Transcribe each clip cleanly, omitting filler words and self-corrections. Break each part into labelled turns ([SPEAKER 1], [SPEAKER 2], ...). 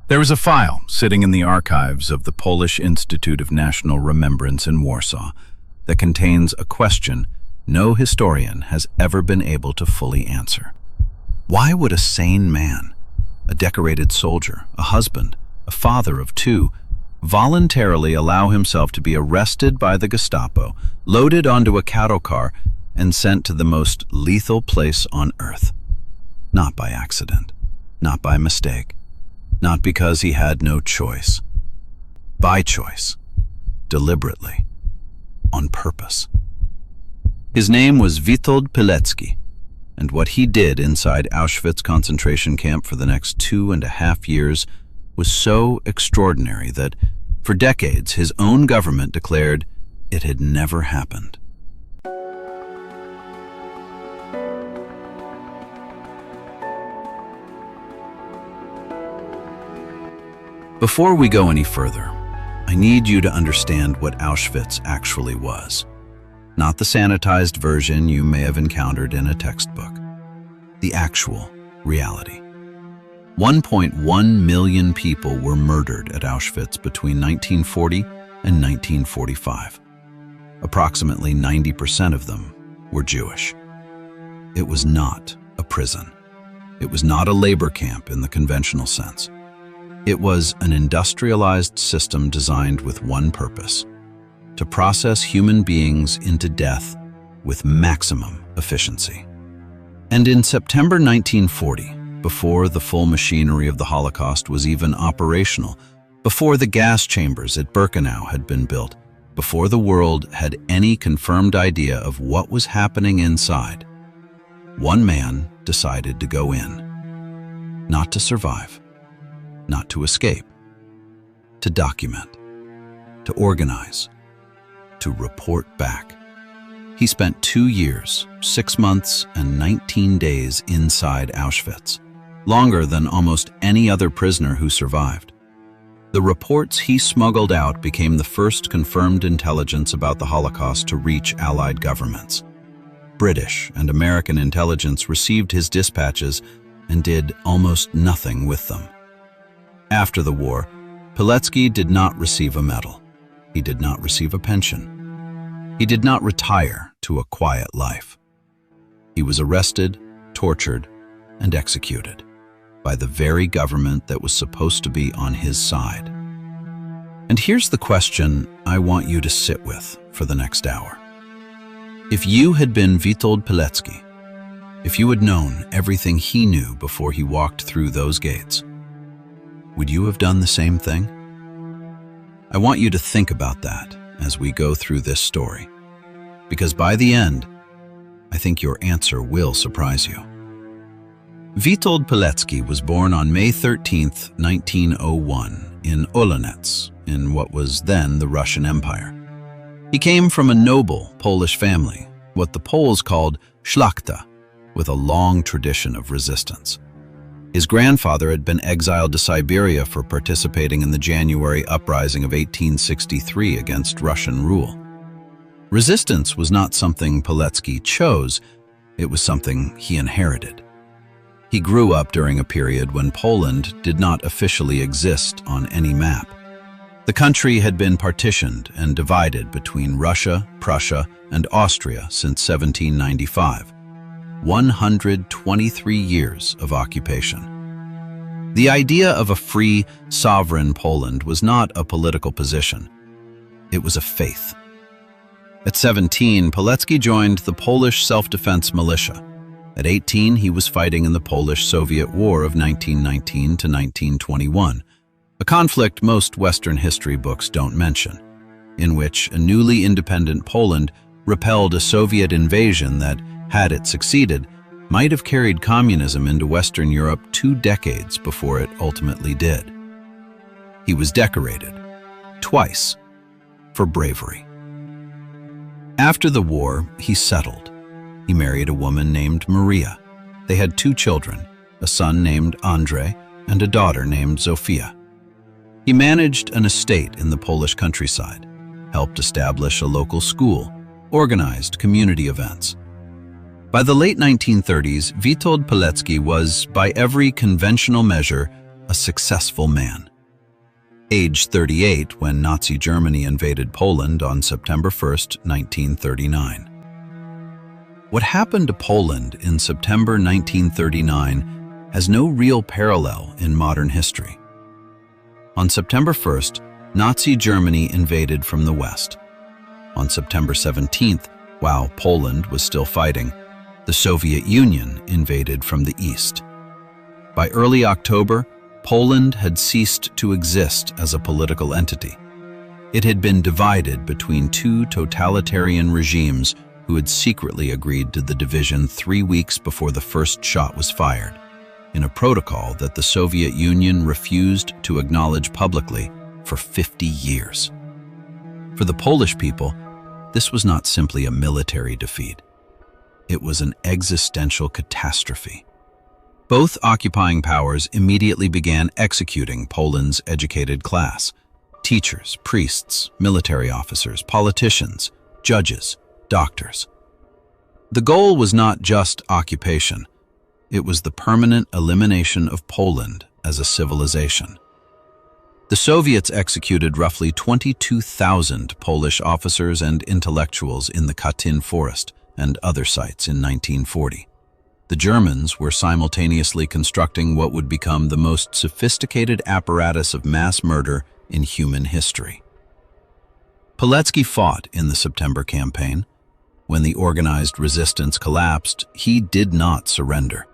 [SPEAKER 1] There is a file sitting in the archives of the Polish Institute of National Remembrance in Warsaw that contains a question no historian has ever been able to fully answer. Why would a sane man, a decorated soldier, a husband, a father of two, voluntarily allow himself to be arrested by the Gestapo, loaded onto a cattle car, and sent to the most lethal place on earth? Not by accident, not by mistake, not because he had no choice. By choice, deliberately, on purpose. His name was Witold Pilecki, and what he did inside Auschwitz concentration camp for the next 2.5 years was so extraordinary that, for decades, his own government declared it had never happened. Before we go any further, I need you to understand what Auschwitz actually was. Not the sanitized version you may have encountered in a textbook. The actual reality. 1.1 million people were murdered at Auschwitz between 1940 and 1945. Approximately 90% of them were Jewish. It was not a prison. It was not a labor camp in the conventional sense. It was an industrialized system designed with one purpose: to process human beings into death with maximum efficiency. And in September 1940, before the full machinery of the Holocaust was even operational, before the gas chambers at Birkenau had been built, before the world had any confirmed idea of what was happening inside, one man decided to go in. Not to survive, not to escape, to document, to organize, to report back. He spent 2 years, 6 months, and 19 days inside Auschwitz, longer than almost any other prisoner who survived. The reports he smuggled out became the first confirmed intelligence about the Holocaust to reach Allied governments. British and American intelligence received his dispatches and did almost nothing with them. After the war, Pilecki did not receive a medal. He did not receive a pension. He did not retire to a quiet life. He was arrested, tortured, and executed by the very government that was supposed to be on his side. And here's the question I want you to sit with for the next hour. If you had been Witold Pilecki, if you had known everything he knew before he walked through those gates, would you have done the same thing? I want you to think about that as we go through this story, because by the end, I think your answer will surprise you. Witold Pilecki was born on May 13, 1901, in Olonets, in what was then the Russian Empire. He came from a noble Polish family, what the Poles called szlachta, with a long tradition of resistance. His grandfather had been exiled to Siberia for participating in the January uprising of 1863 against Russian rule. Resistance was not something Pilecki chose, it was something he inherited. He grew up during a period when Poland did not officially exist on any map. The country had been partitioned and divided between Russia, Prussia, and Austria since 1795. 123 years of occupation. The idea of a free, sovereign Poland was not a political position. It was a faith. At 17, Pilecki joined the Polish self-defense militia. At 18, he was fighting in the Polish-Soviet War of 1919 to 1921, a conflict most Western history books don't mention, in which a newly independent Poland repelled a Soviet invasion that, had it succeeded, might have carried communism into Western Europe 2 decades before it ultimately did. He was decorated, twice, for bravery. After the war, he settled. He married a woman named Maria. They had 2 children, a son named Andrzej and a daughter named Zofia. He managed an estate in the Polish countryside, helped establish a local school, organized community events. By the late 1930s, Witold Pilecki was, by every conventional measure, a successful man. Age 38 when Nazi Germany invaded Poland on September 1, 1939. What happened to Poland in September 1939 has no real parallel in modern history. On September 1st, Nazi Germany invaded from the west. On September 17th, while Poland was still fighting, the Soviet Union invaded from the east. By early October, Poland had ceased to exist as a political entity. It had been divided between two totalitarian regimes who had secretly agreed to the division 3 weeks before the first shot was fired, in a protocol that the Soviet Union refused to acknowledge publicly for 50 years. For the Polish people, this was not simply a military defeat. It was an existential catastrophe. Both occupying powers immediately began executing Poland's educated class: teachers, priests, military officers, politicians, judges, doctors. The goal was not just occupation. It was the permanent elimination of Poland as a civilization. The Soviets executed roughly 22,000 Polish officers and intellectuals in the Katyn forest and other sites in 1940. The Germans were simultaneously constructing what would become the most sophisticated apparatus of mass murder in human history. Pilecki fought in the September campaign. When the organized resistance collapsed, he did not surrender.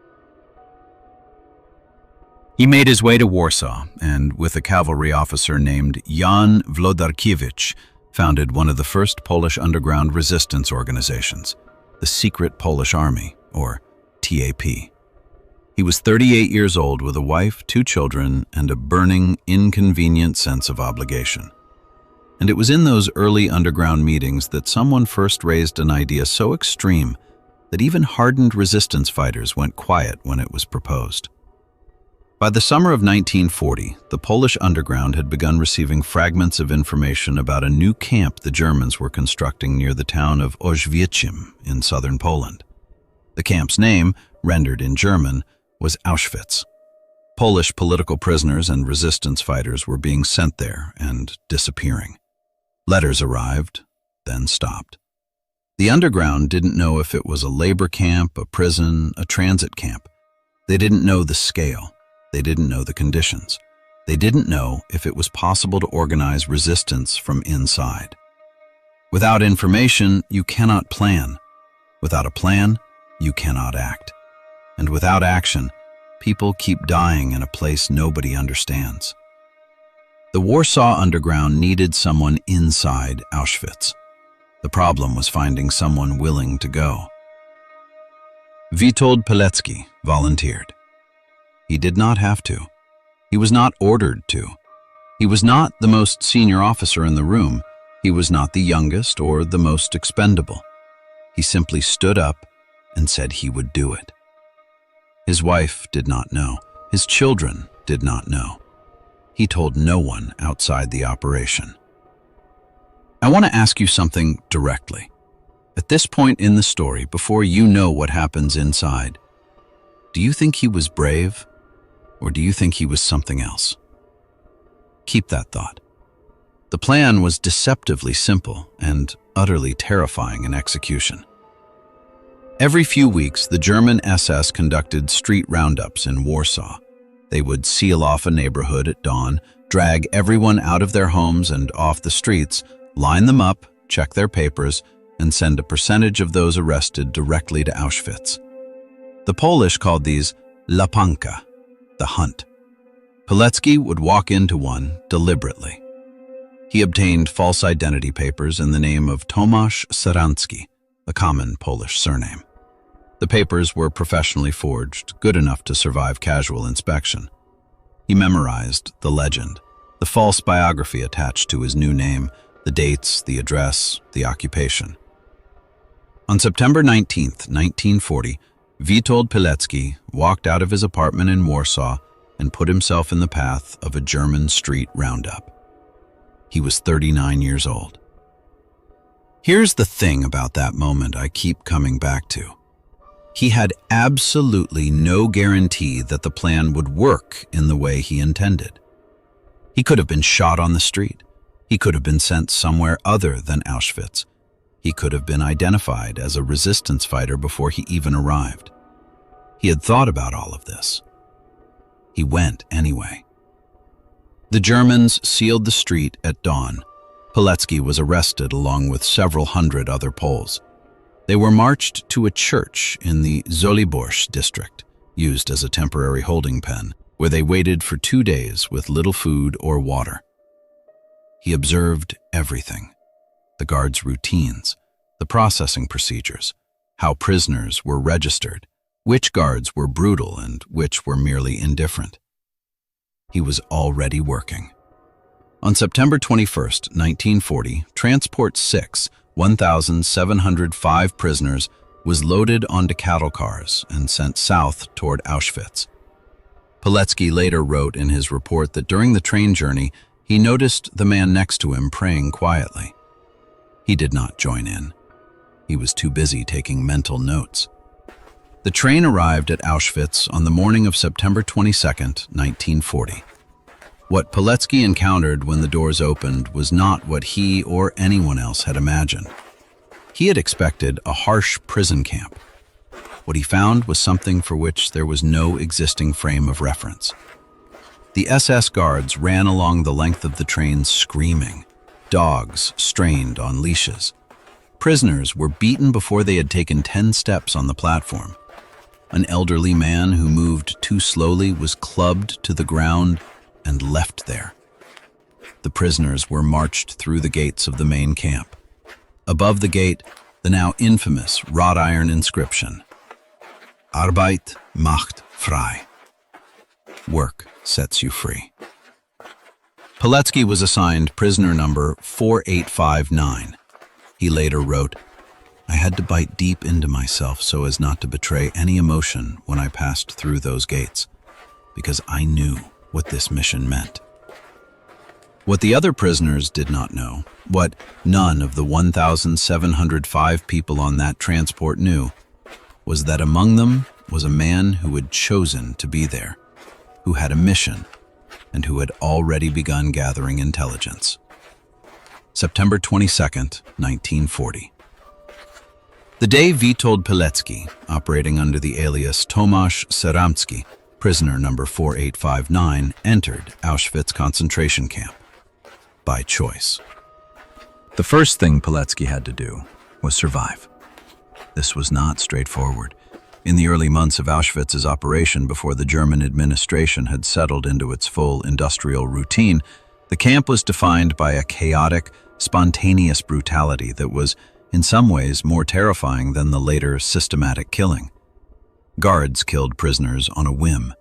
[SPEAKER 1] He made his way to Warsaw and, with a cavalry officer named Jan Włodarkiewicz, founded one of the first Polish underground resistance organizations, the Secret Polish Army, or TAP. He was 38 years old with a wife, 2 children, and a burning, inconvenient sense of obligation. And it was in those early underground meetings that someone first raised an idea so extreme that even hardened resistance fighters went quiet when it was proposed. By the summer of 1940, the Polish underground had begun receiving fragments of information about a new camp the Germans were constructing near the town of Auschwitz in southern Poland. The camp's name, rendered in German, was Auschwitz. Polish political prisoners and resistance fighters were being sent there and disappearing. Letters arrived, then stopped. The underground didn't know if it was a labor camp, a prison, a transit camp. They didn't know the scale. They didn't know the conditions. They didn't know if it was possible to organize resistance from inside. Without information, you cannot plan. Without a plan, you cannot act. And without action, people keep dying in a place nobody understands. The Warsaw Underground needed someone inside Auschwitz. The problem was finding someone willing to go. Witold Pilecki volunteered. He did not have to. He was not ordered to. He was not the most senior officer in the room. He was not the youngest or the most expendable. He simply stood up and said he would do it. His wife did not know. His children did not know. He told no one outside the operation. I want to ask you something directly. At this point in the story, before you know what happens inside, do you think he was brave, or do you think he was something else? Keep that thought. The plan was deceptively simple and utterly terrifying in execution. Every few weeks, the German SS conducted street roundups in Warsaw. They would seal off a neighborhood at dawn, drag everyone out of their homes and off the streets, line them up, check their papers, and send a percentage of those arrested directly to Auschwitz. The Polish called these łapanka, the hunt. Pilecki would walk into one deliberately. He obtained false identity papers in the name of Tomasz Sarancki, a common Polish surname. The papers were professionally forged, good enough to survive casual inspection. He memorized the legend, the false biography attached to his new name, the dates, the address, the occupation. On September 19, 1940, Witold Pilecki walked out of his apartment in Warsaw and put himself in the path of a German street roundup. He was 39 years old. Here's the thing about that moment I keep coming back to. He had absolutely no guarantee that the plan would work in the way he intended. He could have been shot on the street. He could have been sent somewhere other than Auschwitz. He could have been identified as a resistance fighter before he even arrived. He had thought about all of this. He went anyway. The Germans sealed the street at dawn. Pilecki was arrested along with several hundred other Poles. They were marched to a church in the Zoliborz district, used as a temporary holding pen, where they waited for 2 days with little food or water. He observed everything: the guards' routines, the processing procedures, how prisoners were registered, which guards were brutal and which were merely indifferent. He was already working. On September 21, 1940, Transport 6, 1,705 prisoners, was loaded onto cattle cars and sent south toward Auschwitz. Pilecki later wrote in his report that during the train journey, he noticed the man next to him praying quietly. He did not join in. He was too busy taking mental notes. The train arrived at Auschwitz on the morning of September 22, 1940. What Pilecki encountered when the doors opened was not what he or anyone else had imagined. He had expected a harsh prison camp. What he found was something for which there was no existing frame of reference. The SS guards ran along the length of the train screaming, dogs strained on leashes. Prisoners were beaten before they had taken 10 steps on the platform. An elderly man who moved too slowly was clubbed to the ground and left there. The prisoners were marched through the gates of the main camp. Above the gate, the now infamous wrought iron inscription, Arbeit macht frei. Work sets you free. Pilecki was assigned prisoner number 4859. He later wrote, "I had to bite deep into myself so as not to betray any emotion when I passed through those gates, because I knew what this mission meant." What the other prisoners did not know, what none of the 1,705 people on that transport knew, was that among them was a man who had chosen to be there, who had a mission, and who had already begun gathering intelligence. September 22, 1940. The day Witold Pilecki, operating under the alias Tomasz Ceramski, prisoner number 4859, entered Auschwitz concentration camp. By choice. The first thing Pilecki had to do was survive. This was not straightforward. In the early months of Auschwitz's operation, before the German administration had settled into its full industrial routine, the camp was defined by a chaotic, spontaneous brutality that was, in some ways, more terrifying than the later systematic killing. Guards killed prisoners on a whim.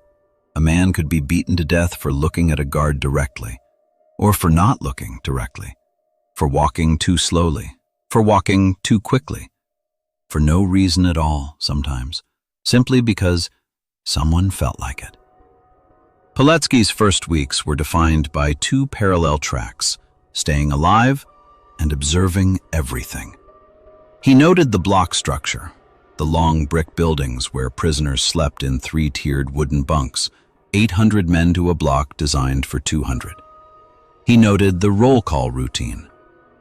[SPEAKER 1] A man could be beaten to death for looking at a guard directly, or for not looking directly, for walking too slowly, for walking too quickly, for no reason at all sometimes, simply because someone felt like it. Pilecki's first weeks were defined by two parallel tracks, staying alive and observing everything. He noted the block structure, the long brick buildings where prisoners slept in 3-tiered wooden bunks, 800 men to a block designed for 200. He noted the roll call routine.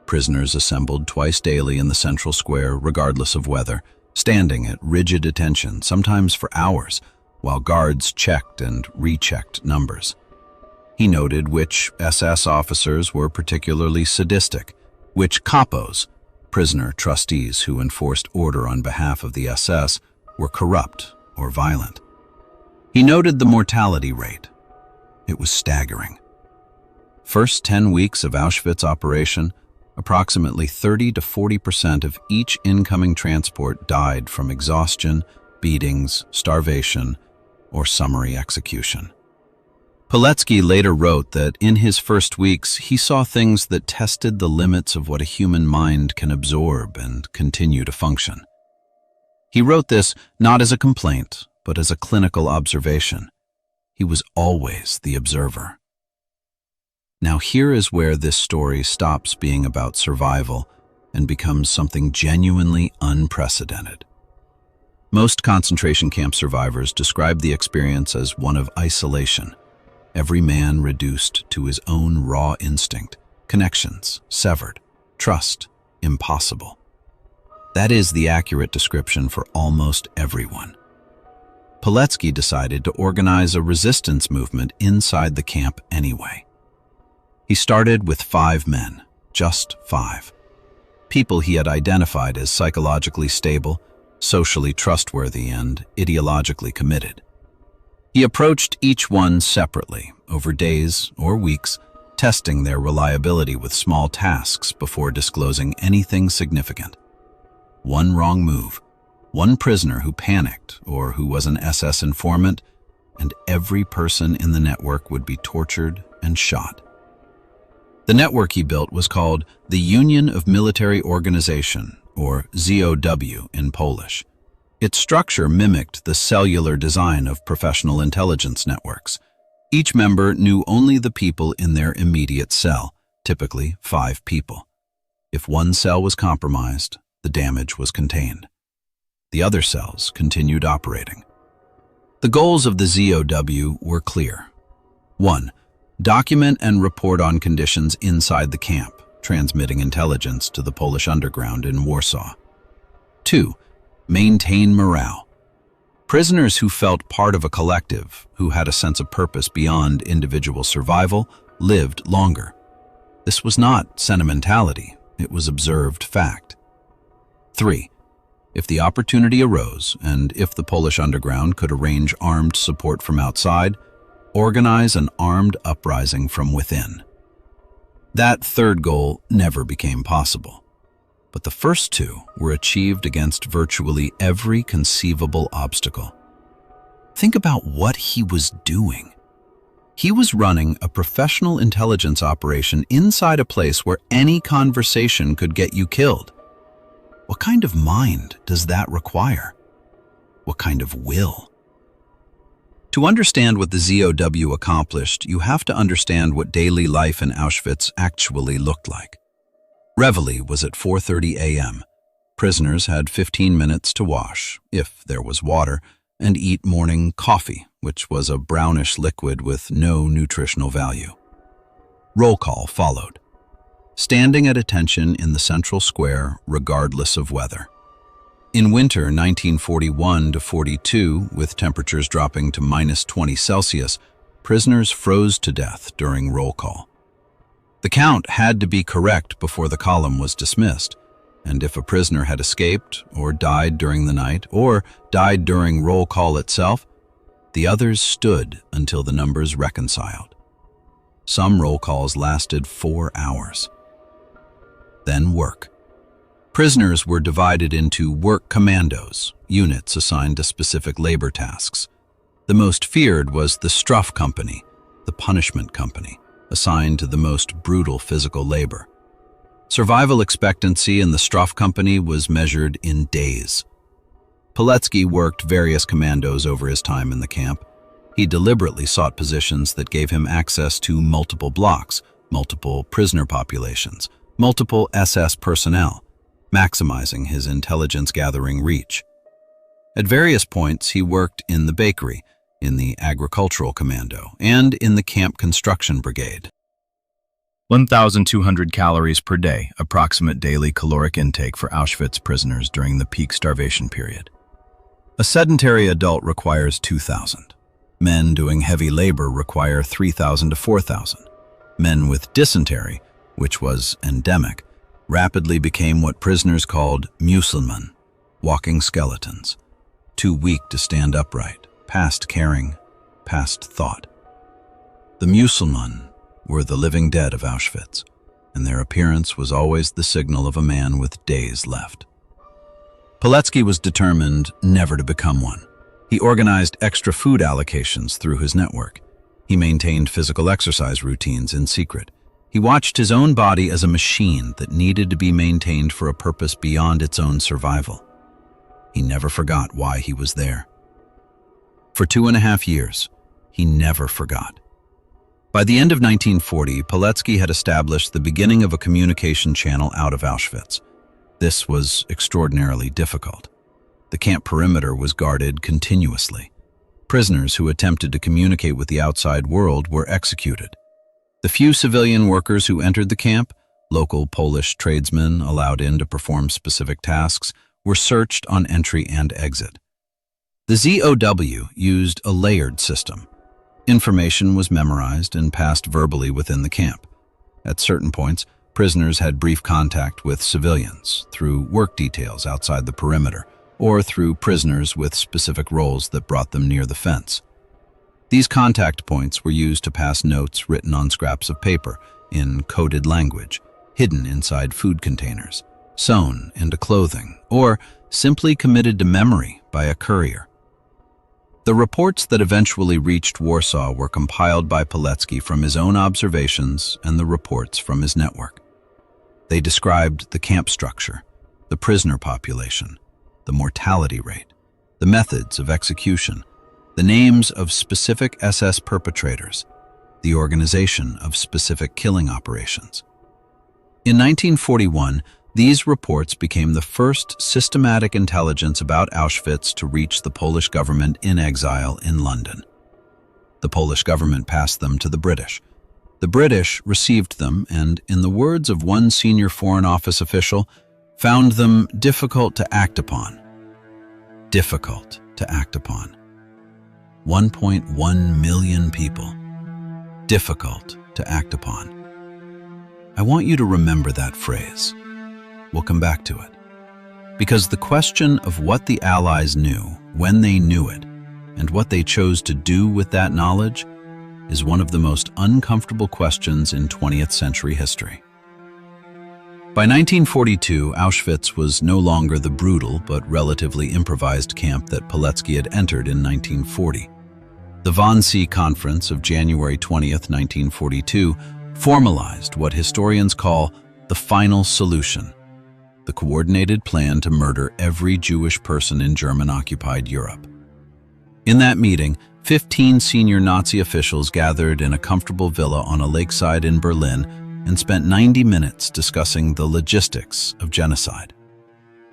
[SPEAKER 1] Prisoners assembled twice daily in the central square, regardless of weather, standing at rigid attention, sometimes for hours, while guards checked and rechecked numbers. He noted which SS officers were particularly sadistic, which capos, prisoner trustees who enforced order on behalf of the SS, were corrupt or violent. He noted the mortality rate. It was staggering. First 10 weeks of Auschwitz operation, approximately 30 to 40% of each incoming transport died from exhaustion, beatings, starvation, or summary execution. Pilecki later wrote that in his first weeks he saw things that tested the limits of what a human mind can absorb and continue to function. He wrote this not as a complaint, but as a clinical observation. He was always the observer. Now here is where this story stops being about survival and becomes something genuinely unprecedented. Most concentration camp survivors describe the experience as one of isolation, every man reduced to his own raw instinct, connections severed, trust impossible. That is the accurate description for almost everyone. Pilecki decided to organize a resistance movement inside the camp anyway. He started with 5 men, just 5. People he had identified as psychologically stable, socially trustworthy, and ideologically committed. He approached each one separately, over days or weeks, testing their reliability with small tasks before disclosing anything significant. One wrong move, one prisoner who panicked or who was an SS informant, and every person in the network would be tortured and shot. The network he built was called the Union of Military Organization, or ZOW in Polish. Its structure mimicked the cellular design of professional intelligence networks. Each member knew only the people in their immediate cell, typically 5 people. If one cell was compromised, the damage was contained. The other cells continued operating. The goals of the ZOW were clear. 1. Document and report on conditions inside the camp, transmitting intelligence to the Polish underground in Warsaw. 2. Maintain morale. Prisoners who felt part of a collective, who had a sense of purpose beyond individual survival, lived longer. This was not sentimentality, it was observed fact. 3. If the opportunity arose, and if the Polish underground could arrange armed support from outside, organize an armed uprising from within. That third goal never became possible, but the first 2 were achieved against virtually every conceivable obstacle. Think about what he was doing. He was running a professional intelligence operation inside a place where any conversation could get you killed. What kind of mind does that require? What kind of will? To understand what the ZOW accomplished, you have to understand what daily life in Auschwitz actually looked like. Reveille was at 4:30 a.m. Prisoners had 15 minutes to wash, if there was water, and eat morning coffee, which was a brownish liquid with no nutritional value. Roll call followed, standing at attention in the central square regardless of weather. In winter 1941 to 42, with temperatures dropping to -20 Celsius, prisoners froze to death during roll call. The count had to be correct before the column was dismissed, and if a prisoner had escaped or died during the night or died during roll call itself, the others stood until the numbers reconciled. Some roll calls lasted 4 hours. Then work. Prisoners were divided into work commandos, units assigned to specific labor tasks. The most feared was the Strafe Company, the punishment company, assigned to the most brutal physical labor. Survival expectancy in the Strafe Company was measured in days. Pilecki worked various commandos over his time in the camp. He deliberately sought positions that gave him access to multiple blocks, multiple prisoner populations, multiple SS personnel, maximizing his intelligence-gathering reach. At various points, he worked in the bakery, in the agricultural commando, and in the camp construction brigade.
[SPEAKER 2] 1,200 calories per day, approximate daily caloric intake for Auschwitz prisoners during the peak starvation period.
[SPEAKER 1] A sedentary adult requires 2,000. Men doing heavy labor require 3,000 to 4,000. Men with dysentery, which was endemic, rapidly became what prisoners called Musulman, walking skeletons, too weak to stand upright, past caring, past thought. The Musulman were the living dead of Auschwitz, and their appearance was always the signal of a man with days left. Pilecki was determined never to become one. He organized extra food allocations through his network. He maintained physical exercise routines in secret. He watched his own body as a machine that needed to be maintained for a purpose beyond its own survival. He never forgot why he was there. For 2.5 years, he never forgot. By the end of 1940, Pilecki had established the beginning of a communication channel out of Auschwitz. This was extraordinarily difficult. The camp perimeter was guarded continuously. Prisoners who attempted to communicate with the outside world were executed. The few civilian workers who entered the camp, local Polish tradesmen allowed in to perform specific tasks, were searched on entry and exit. The ZOW used a layered system. Information was memorized and passed verbally within the camp. At certain points, prisoners had brief contact with civilians through work details outside the perimeter or through prisoners with specific roles that brought them near the fence. These contact points were used to pass notes written on scraps of paper in coded language, hidden inside food containers, sewn into clothing, or simply committed to memory by a courier. The reports that eventually reached Warsaw were compiled by Pilecki from his own observations and the reports from his network. They described the camp structure, the prisoner population, the mortality rate, the methods of execution, the names of specific SS perpetrators, the organization of specific killing operations. In 1941, these reports became the first systematic intelligence about Auschwitz to reach the Polish government in exile in London. The Polish government passed them to the British. The British received them and, in the words of one senior Foreign Office official, found them difficult to act upon. Difficult to act upon. 1.1 million people. Difficult to act upon. I want you to remember that phrase. We'll come back to it. Because the question of what the Allies knew, when they knew it, and what they chose to do with that knowledge is one of the most uncomfortable questions in 20th century history. By 1942, Auschwitz was no longer the brutal but relatively improvised camp that Pilecki had entered in 1940. The Wannsee Conference of January 20th, 1942, formalized what historians call the final solution, the coordinated plan to murder every Jewish person in German-occupied Europe. In that meeting, 15 senior Nazi officials gathered in a comfortable villa on a lakeside in Berlin and spent 90 minutes discussing the logistics of genocide.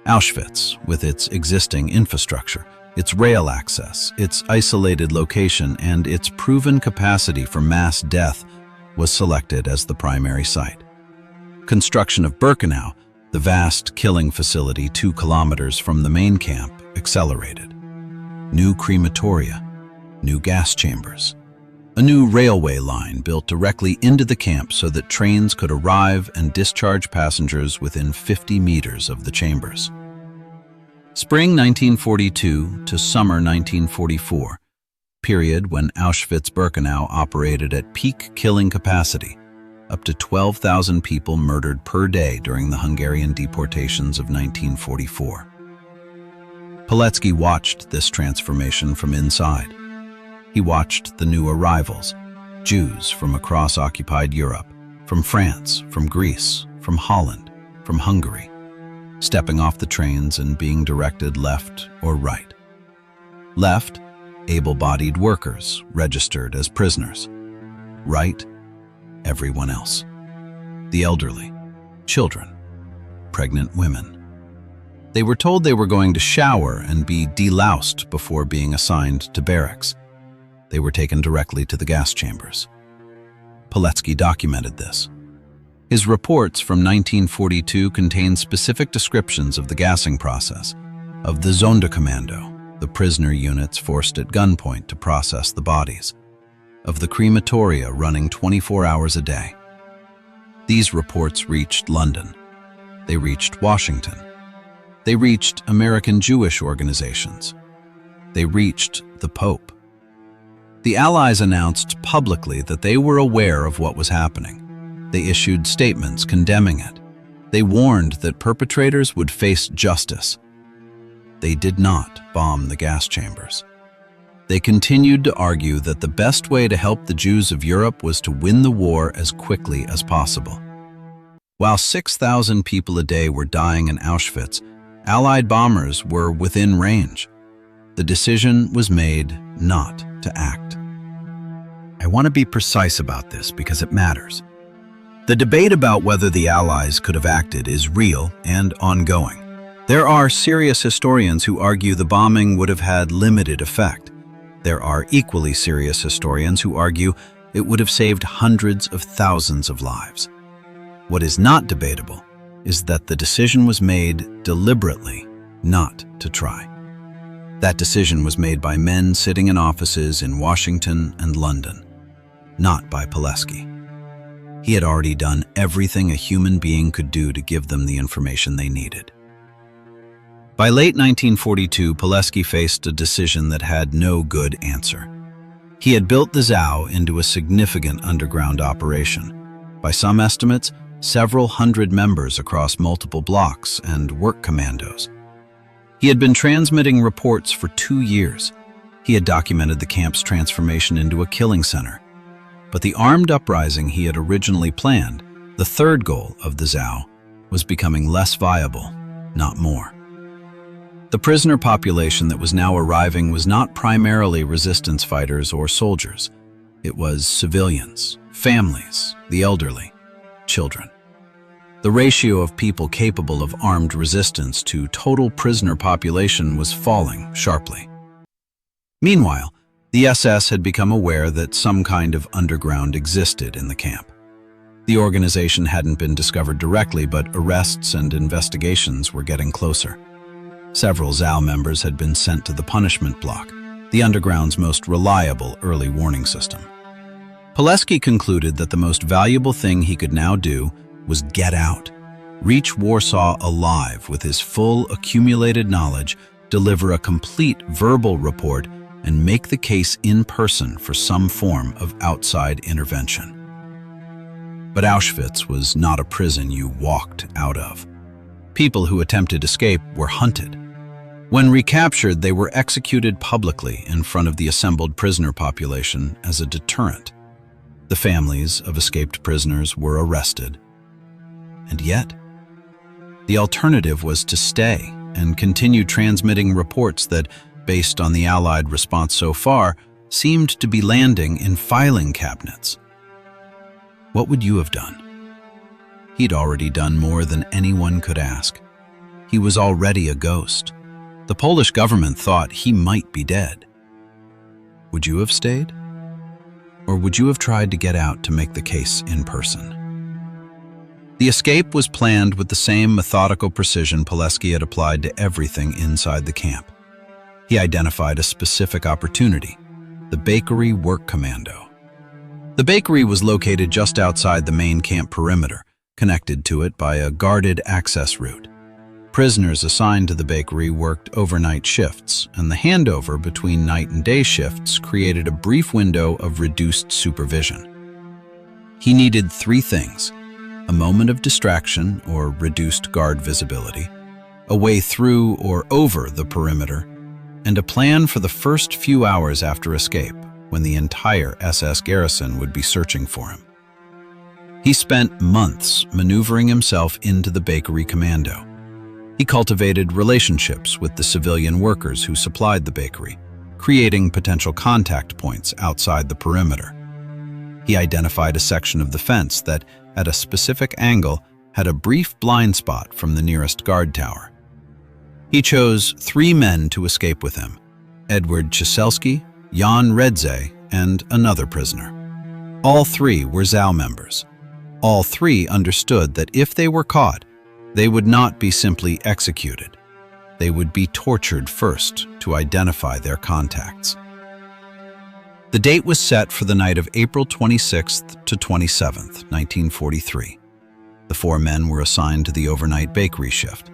[SPEAKER 1] Auschwitz, with its existing infrastructure, its rail access, its isolated location, and its proven capacity for mass death, was selected as the primary site. Construction of Birkenau, the vast killing facility 2 kilometers from the main camp, accelerated. New crematoria, new gas chambers, a new railway line built directly into the camp so that trains could arrive and discharge passengers within 50 meters of the chambers. Spring 1942 to summer 1944, period when Auschwitz-Birkenau operated at peak killing capacity, up to 12,000 people murdered per day during the Hungarian deportations of 1944. Pilecki watched this transformation from inside. He watched the new arrivals, Jews from across occupied Europe, from France, from Greece, from Holland, from Hungary, stepping off the trains and being directed left or right. Left, able-bodied workers registered as prisoners. Right, everyone else. The elderly, children, pregnant women. They were told they were going to shower and be deloused before being assigned to barracks. They were taken directly to the gas chambers. Pilecki documented this. His reports from 1942 contain specific descriptions of the gassing process, of the Sonderkommando, the prisoner units forced at gunpoint to process the bodies, of the crematoria running 24 hours a day. These reports reached London. They reached Washington. They reached American Jewish organizations. They reached the Pope. The Allies announced publicly that they were aware of what was happening. They issued statements condemning it. They warned that perpetrators would face justice. They did not bomb the gas chambers. They continued to argue that the best way to help the Jews of Europe was to win the war as quickly as possible. While 6,000 people a day were dying in Auschwitz, Allied bombers were within range. The decision was made not to act. I want to be precise about this because it matters. The debate about whether the Allies could have acted is real and ongoing. There are serious historians who argue the bombing would have had limited effect. There are equally serious historians who argue it would have saved hundreds of thousands of lives. What is not debatable is that the decision was made deliberately not to try. That decision was made by men sitting in offices in Washington and London, not by Pilecki. He had already done everything a human being could do to give them the information they needed. By late 1942, Pilecki faced a decision that had no good answer. He had built the ZOW into a significant underground operation. By some estimates, several hundred members across multiple blocks and work commandos. He had been transmitting reports for 2 years. He had documented the camp's transformation into a killing center. But the armed uprising he had originally planned, the third goal of the ZOW, was becoming less viable, not more. The prisoner population that was now arriving was not primarily resistance fighters or soldiers. It was civilians, families, the elderly, children. The ratio of people capable of armed resistance to total prisoner population was falling sharply. Meanwhile, the SS had become aware that some kind of underground existed in the camp. The organization hadn't been discovered directly, but arrests and investigations were getting closer. Several ZOW members had been sent to the punishment block, the underground's most reliable early warning system. Pilecki concluded that the most valuable thing he could now do was get out, reach Warsaw alive with his full accumulated knowledge, deliver a complete verbal report, and make the case in person for some form of outside intervention. But Auschwitz was not a prison you walked out of. People who attempted escape were hunted. When recaptured, they were executed publicly in front of the assembled prisoner population as a deterrent. The families of escaped prisoners were arrested. And yet, the alternative was to stay and continue transmitting reports that, based on the Allied response so far, seemed to be landing in filing cabinets. What would you have done? He'd already done more than anyone could ask. He was already a ghost. The Polish government thought he might be dead. Would you have stayed? Or would you have tried to get out to make the case in person? The escape was planned with the same methodical precision Pilecki had applied to everything inside the camp. He identified a specific opportunity, the bakery work commando. The bakery was located just outside the main camp perimeter, connected to it by a guarded access route. Prisoners assigned to the bakery worked overnight shifts, and the handover between night and day shifts created a brief window of reduced supervision. He needed 3 things: a moment of distraction or reduced guard visibility, a way through or over the perimeter, and a plan for the first few hours after escape, when the entire SS garrison would be searching for him. He spent months maneuvering himself into the bakery commando. He cultivated relationships with the civilian workers who supplied the bakery, creating potential contact points outside the perimeter. He identified a section of the fence that, at a specific angle, had a brief blind spot from the nearest guard tower. He chose 3 men to escape with him: Edward Cieselski, Jan Redze, and another prisoner. All 3 were ZOW members. All 3 understood that if they were caught, they would not be simply executed. They would be tortured first to identify their contacts. The date was set for the night of April 26th to 27th, 1943. The 4 men were assigned to the overnight bakery shift.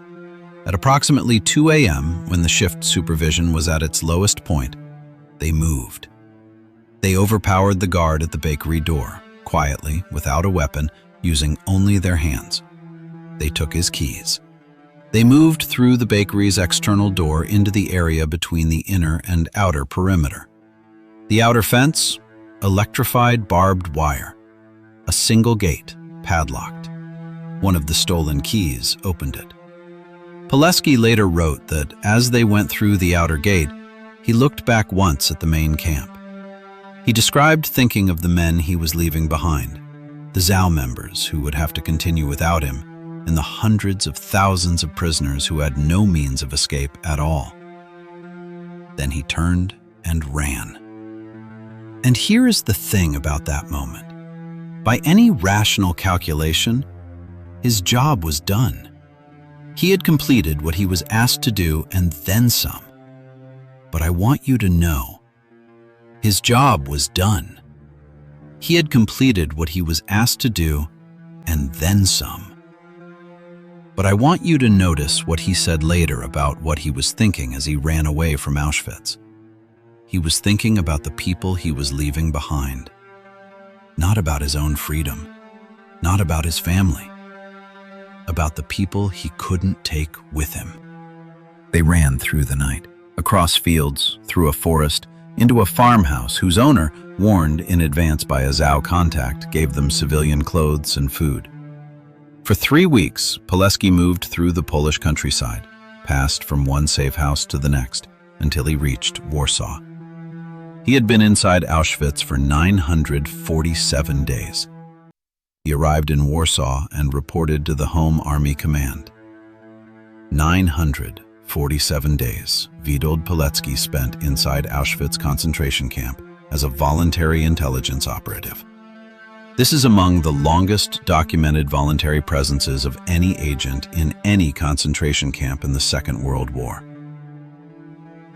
[SPEAKER 1] At approximately 2 a.m., when the shift supervision was at its lowest point, they moved. They overpowered the guard at the bakery door, quietly, without a weapon, using only their hands. They took his keys. They moved through the bakery's external door into the area between the inner and outer perimeter. The outer fence, electrified barbed wire. A single gate, padlocked. One of the stolen keys opened it. Pilecki later wrote that as they went through the outer gate, he looked back once at the main camp. He described thinking of the men he was leaving behind, the ZOW members who would have to continue without him, and the hundreds of thousands of prisoners who had no means of escape at all. Then he turned and ran. And here is the thing about that moment. By any rational calculation, his job was done. He had completed what he was asked to do and then some. But I want you to know, his job was done. He had completed what he was asked to do and then some. But I want you to notice what he said later about what he was thinking as he ran away from Auschwitz. He was thinking about the people he was leaving behind. Not about his own freedom, not about his family, about the people he couldn't take with him. They ran through the night, across fields, through a forest, into a farmhouse whose owner, warned in advance by a ZOW contact, gave them civilian clothes and food. For 3 weeks, Pilecki moved through the Polish countryside, passed from one safe house to the next, until he reached Warsaw. He had been inside Auschwitz for 947 days. He arrived in Warsaw and reported to the Home Army Command. 947 days Witold Pilecki spent inside Auschwitz concentration camp as a voluntary intelligence operative. This is among the longest documented voluntary presences of any agent in any concentration camp in the Second World War.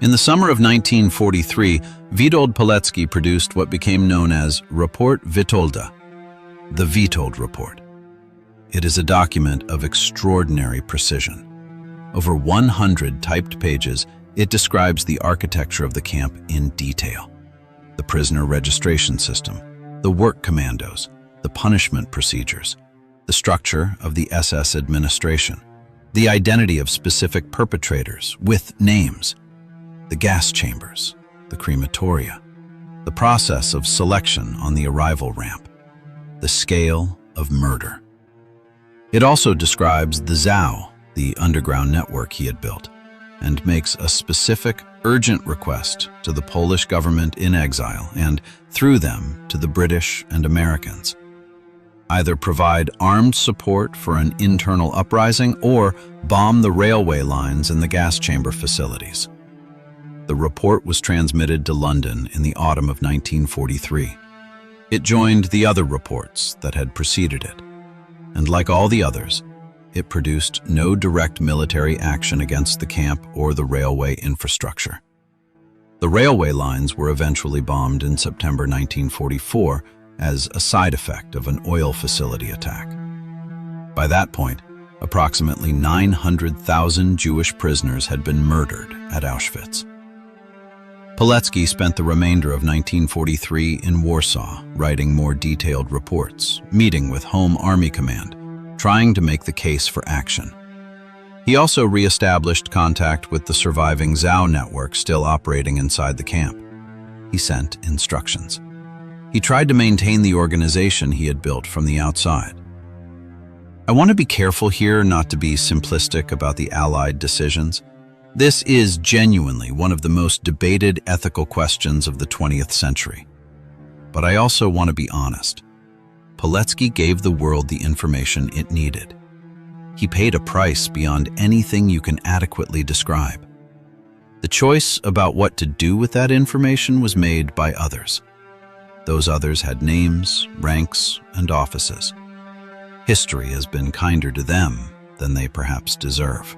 [SPEAKER 1] In the summer of 1943, Witold Pilecki produced what became known as Report Witolda, the Witold Report. It is a document of extraordinary precision. Over 100 typed pages, it describes the architecture of the camp in detail. The prisoner registration system, the work commandos, the punishment procedures, the structure of the SS administration, the identity of specific perpetrators with names, the gas chambers, the crematoria, the process of selection on the arrival ramp, the scale of murder. It also describes the ZOW, the underground network he had built, and makes a specific, urgent request to the Polish government in exile and, through them, to the British and Americans. Either provide armed support for an internal uprising or bomb the railway lines and the gas chamber facilities. The report was transmitted to London in the autumn of 1943. It joined the other reports that had preceded it, and like all the others, it produced no direct military action against the camp or the railway infrastructure. The railway lines were eventually bombed in September 1944 as a side effect of an oil facility attack. By that point, approximately 900,000 Jewish prisoners had been murdered at Auschwitz. Pilecki spent the remainder of 1943 in Warsaw, writing more detailed reports, meeting with Home Army Command, trying to make the case for action. He also re-established contact with the surviving ZOW network still operating inside the camp. He sent instructions. He tried to maintain the organization he had built from the outside. I want to be careful here not to be simplistic about the Allied decisions. This is genuinely one of the most debated ethical questions of the 20th century. But I also want to be honest. Pilecki gave the world the information it needed. He paid a price beyond anything you can adequately describe. The choice about what to do with that information was made by others. Those others had names, ranks, and offices. History has been kinder to them than they perhaps deserve.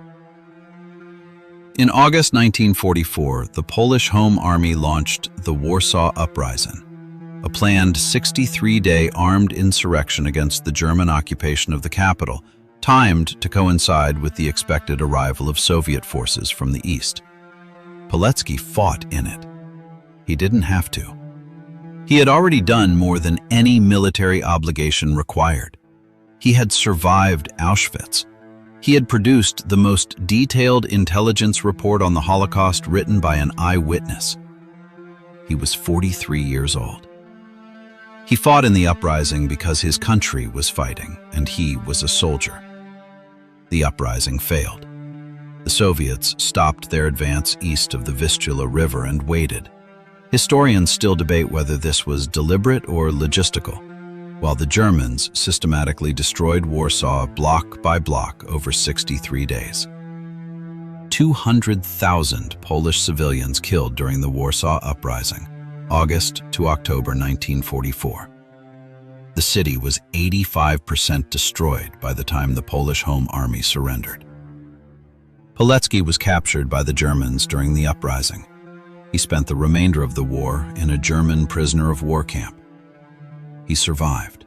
[SPEAKER 1] In August 1944, the Polish Home Army launched the Warsaw Uprising, a planned 63-day armed insurrection against the German occupation of the capital, timed to coincide with the expected arrival of Soviet forces from the east. Pilecki fought in it. He didn't have to. He had already done more than any military obligation required. He had survived Auschwitz. He had produced the most detailed intelligence report on the Holocaust written by an eyewitness. He was 43 years old. He fought in the uprising because his country was fighting, and he was a soldier. The uprising failed. The Soviets stopped their advance east of the Vistula River and waited. Historians still debate whether this was deliberate or logistical. while the Germans systematically destroyed Warsaw block by block over 63 days. 200,000 Polish civilians killed during the Warsaw Uprising, August to October 1944. The city was 85% destroyed by the time the Polish Home Army surrendered. Pilecki was captured by the Germans during the uprising. He spent the remainder of the war in a German prisoner of war camp. He survived.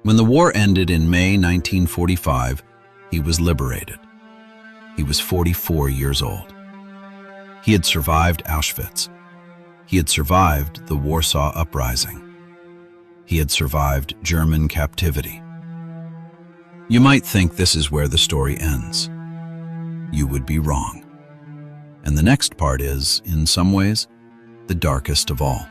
[SPEAKER 1] When the war ended in May 1945, he was liberated. He was 44 years old. He had survived Auschwitz. He had survived the Warsaw Uprising. He had survived German captivity. You might think this is where the story ends. You would be wrong. And the next part is, in some ways, the darkest of all.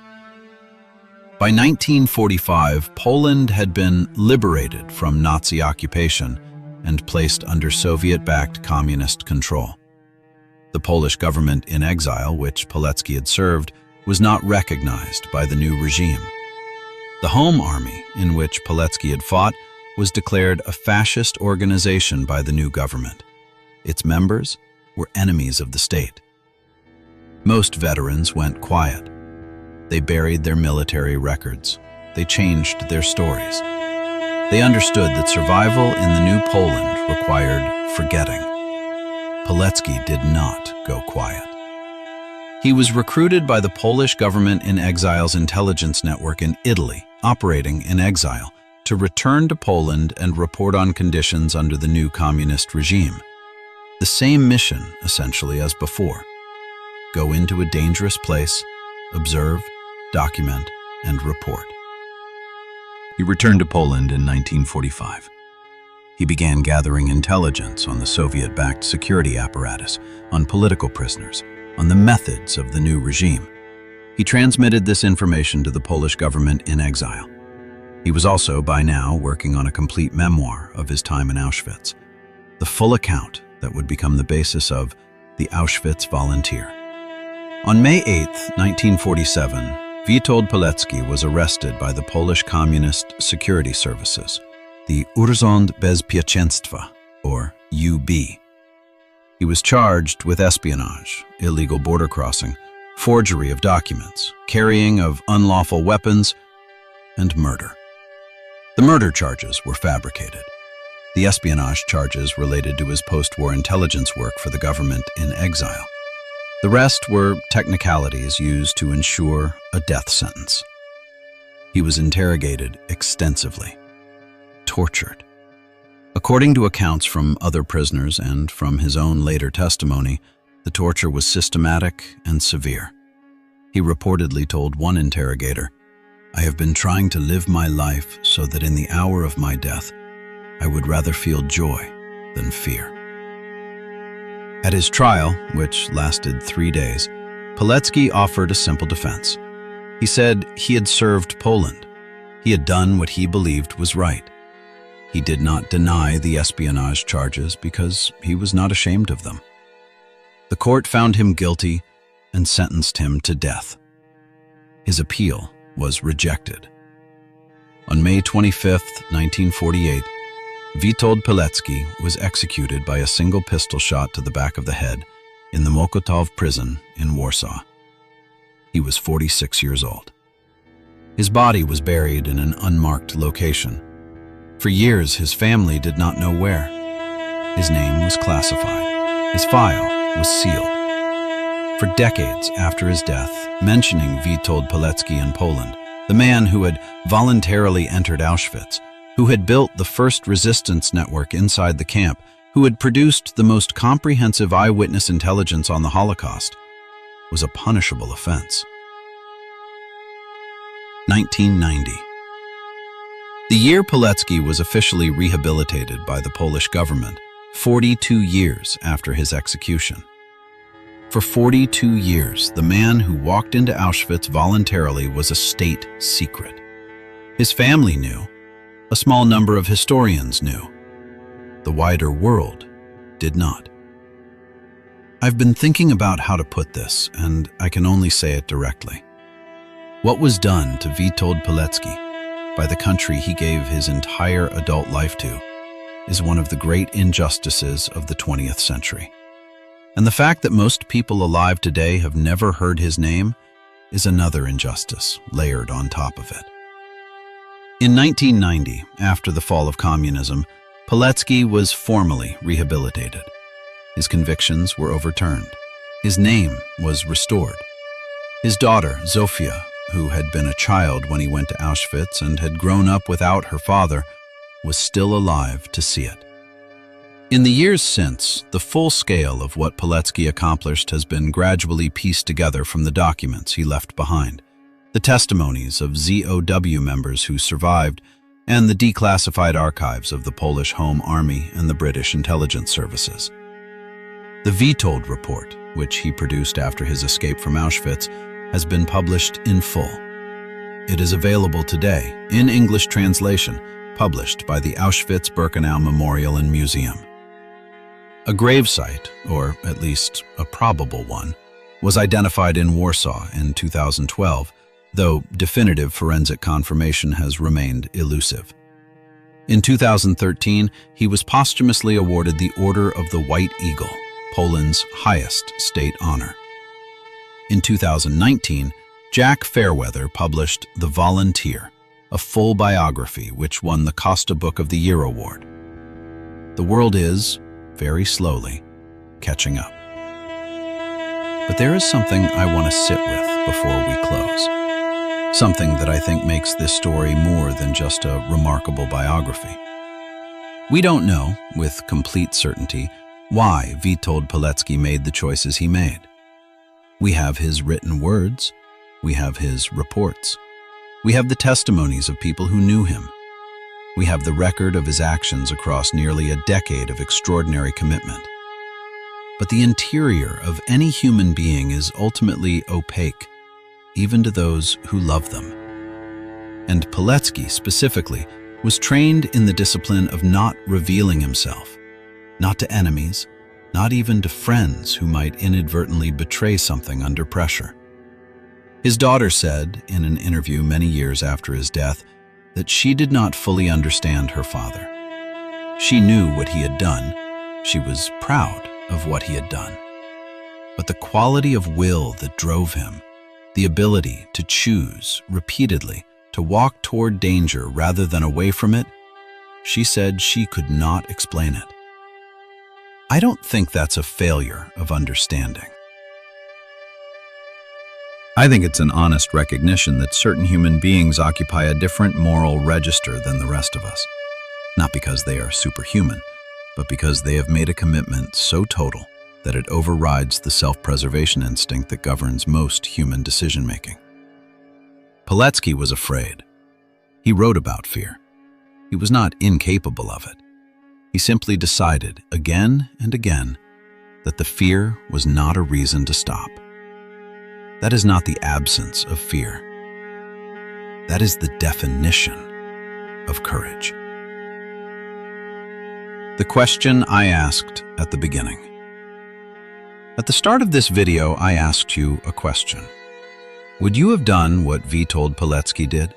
[SPEAKER 1] By 1945, Poland had been liberated from Nazi occupation and placed under Soviet-backed communist control. The Polish government in exile, which Pilecki had served, was not recognized by the new regime. The Home Army, in which Pilecki had fought, was declared a fascist organization by the new government. Its members were enemies of the state. Most veterans went quiet. They buried their military records. They changed their stories. They understood that survival in the new Poland required forgetting. Pilecki did not go quiet. He was recruited by the Polish government in exile's intelligence network in Italy, operating in exile, to return to Poland and report on conditions under the new communist regime. The same mission, essentially, as before. Go into a dangerous place, observe, document, and report. He returned to Poland in 1945. He began gathering intelligence on the Soviet-backed security apparatus, on political prisoners, on the methods of the new regime. He transmitted this information to the Polish government in exile. He was also, by now, working on a complete memoir of his time in Auschwitz, the full account that would become the basis of the Auschwitz Volunteer. On May 8, 1947, Witold Pilecki was arrested by the Polish Communist Security Services, the Urząd Bezpieczeństwa, or UB. He was charged with espionage, illegal border crossing, forgery of documents, carrying of unlawful weapons, and murder. The murder charges were fabricated. The espionage charges related to his post-war intelligence work for the government in exile. The rest were technicalities used to ensure a death sentence. He was interrogated extensively, tortured. According to accounts from other prisoners and from his own later testimony, the torture was systematic and severe. He reportedly told one interrogator, "I have been trying to live my life so that in the hour of my death, I would rather feel joy than fear." At his trial, which lasted 3 days, Pilecki offered a simple defense. He said he had served Poland. He had done what he believed was right. He did not deny the espionage charges because he was not ashamed of them. The court found him guilty and sentenced him to death. His appeal was rejected. On May 25, 1948, Witold Pilecki was executed by a single pistol shot to the back of the head in the Mokotów prison in Warsaw. He was 46 years old. His body was buried in an unmarked location. For years, his family did not know where. His name was classified. His file was sealed. For decades after his death, mentioning Witold Pilecki in Poland, the man who had voluntarily entered Auschwitz, who had built the first resistance network inside the camp, who had produced the most comprehensive eyewitness intelligence on the Holocaust, was a punishable offense. 1990. The year Pilecki was officially rehabilitated by the Polish government, 42 years after his execution. For 42 years, the man who walked into Auschwitz voluntarily was a state secret. His family knew. A small number of historians knew. The wider world did not. I've been thinking about how to put this, and I can only say it directly. What was done to Witold Pilecki, by the country he gave his entire adult life to, is one of the great injustices of the 20th century. And the fact that most people alive today have never heard his name is another injustice layered on top of it. In 1990, after the fall of communism, Pilecki was formally rehabilitated. His convictions were overturned. His name was restored. His daughter, Zofia, who had been a child when he went to Auschwitz and had grown up without her father, was still alive to see it. In the years since, the full scale of what Pilecki accomplished has been gradually pieced together from the documents he left behind, the testimonies of ZOW members who survived, and the declassified archives of the Polish Home Army and the British intelligence services. The Witold report, which he produced after his escape from Auschwitz, has been published in full. It is available today, in English translation, published by the Auschwitz-Birkenau Memorial and Museum. A gravesite, or at least a probable one, was identified in Warsaw in 2012, though definitive forensic confirmation has remained elusive. In 2013, he was posthumously awarded the Order of the White Eagle, Poland's highest state honor. In 2019, Jack Fairweather published The Volunteer, a full biography which won the Costa Book of the Year award. The world is, very slowly, catching up. But there is something I want to sit with before we close. Something that I think makes this story more than just a remarkable biography. We don't know, with complete certainty, why Witold Pilecki made the choices he made. We have his written words, we have his reports, we have the testimonies of people who knew him. We have the record of his actions across nearly a decade of extraordinary commitment. But the interior of any human being is ultimately opaque, even to those who love them. And Pilecki, specifically, was trained in the discipline of not revealing himself, not to enemies, not even to friends who might inadvertently betray something under pressure. His daughter said, in an interview many years after his death, that she did not fully understand her father. She knew what he had done. She was proud of what he had done. But the quality of will that drove him, the ability to choose repeatedly to walk toward danger rather than away from it, she said she could not explain it. I don't think that's a failure of understanding. I think it's an honest recognition that certain human beings occupy a different moral register than the rest of us. Not because they are superhuman, but because they have made a commitment so total that it overrides the self-preservation instinct that governs most human decision-making. Pilecki was afraid. He wrote about fear. He was not incapable of it. He simply decided again and again that the fear was not a reason to stop. That is not the absence of fear. That is the definition of courage. The question I asked at the beginning. At the start of this video, I asked you a question. Would you have done what Witold Pilecki did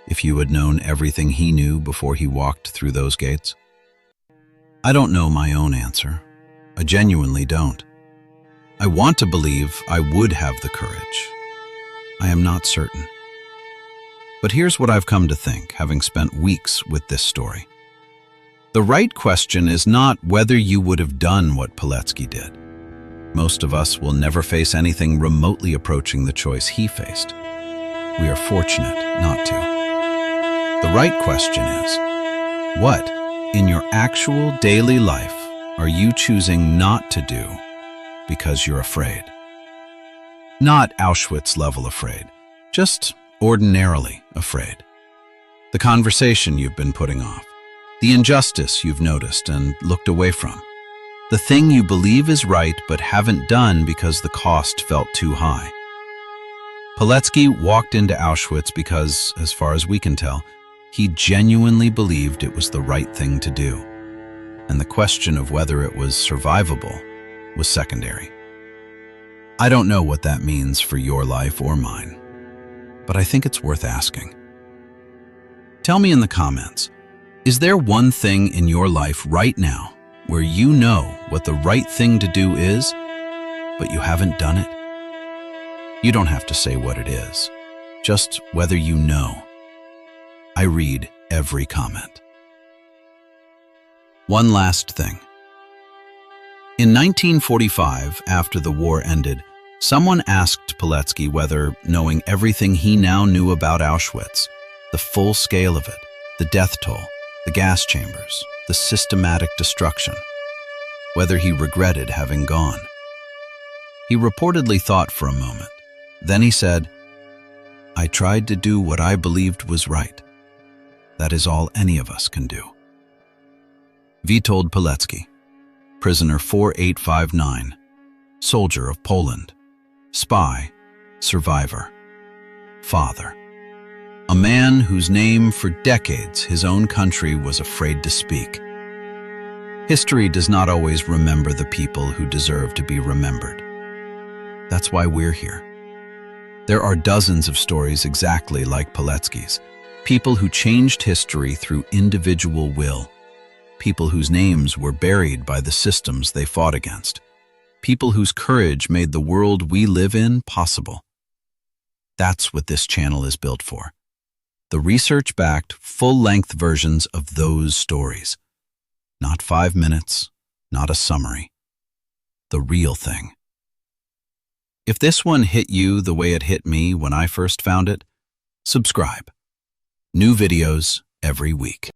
[SPEAKER 1] if you had known everything he knew before he walked through those gates? I don't know my own answer. I genuinely don't. I want to believe I would have the courage. I am not certain. But here's what I've come to think, having spent weeks with this story. The right question is not whether you would have done what Pilecki did. Most of us will never face anything remotely approaching the choice he faced. We are fortunate not to. The right question is, what in your actual daily life are you choosing not to do because you're afraid? Not Auschwitz-level afraid, just ordinarily afraid. The conversation you've been putting off, the injustice you've noticed and looked away from, the thing you believe is right but haven't done because the cost felt too high. Pilecki walked into Auschwitz because, as far as we can tell, he genuinely believed it was the right thing to do, and the question of whether it was survivable was secondary. I don't know what that means for your life or mine, but I think it's worth asking. Tell me in the comments, is there one thing in your life right now where you know what the right thing to do is, but you haven't done it? You don't have to say what it is, just whether you know. I read every comment. One last thing. In 1945, after the war ended, someone asked Pilecki whether, knowing everything he now knew about Auschwitz, the full scale of it, the death toll, the gas chambers, the systematic destruction, whether he regretted having gone. He reportedly thought for a moment. Then he said, "I tried to do what I believed was right. That is all any of us can do." Witold Pilecki, prisoner 4859, soldier of Poland, spy, survivor, father. A man whose name for decades his own country was afraid to speak. History does not always remember the people who deserve to be remembered. That's why we're here. There are dozens of stories exactly like Pilecki's, people who changed history through individual will, people whose names were buried by the systems they fought against, people whose courage made the world we live in possible. That's what this channel is built for. The research-backed, full-length versions of those stories. Not 5 minutes, not a summary. The real thing. If this one hit you the way it hit me when I first found it, subscribe. New videos every week.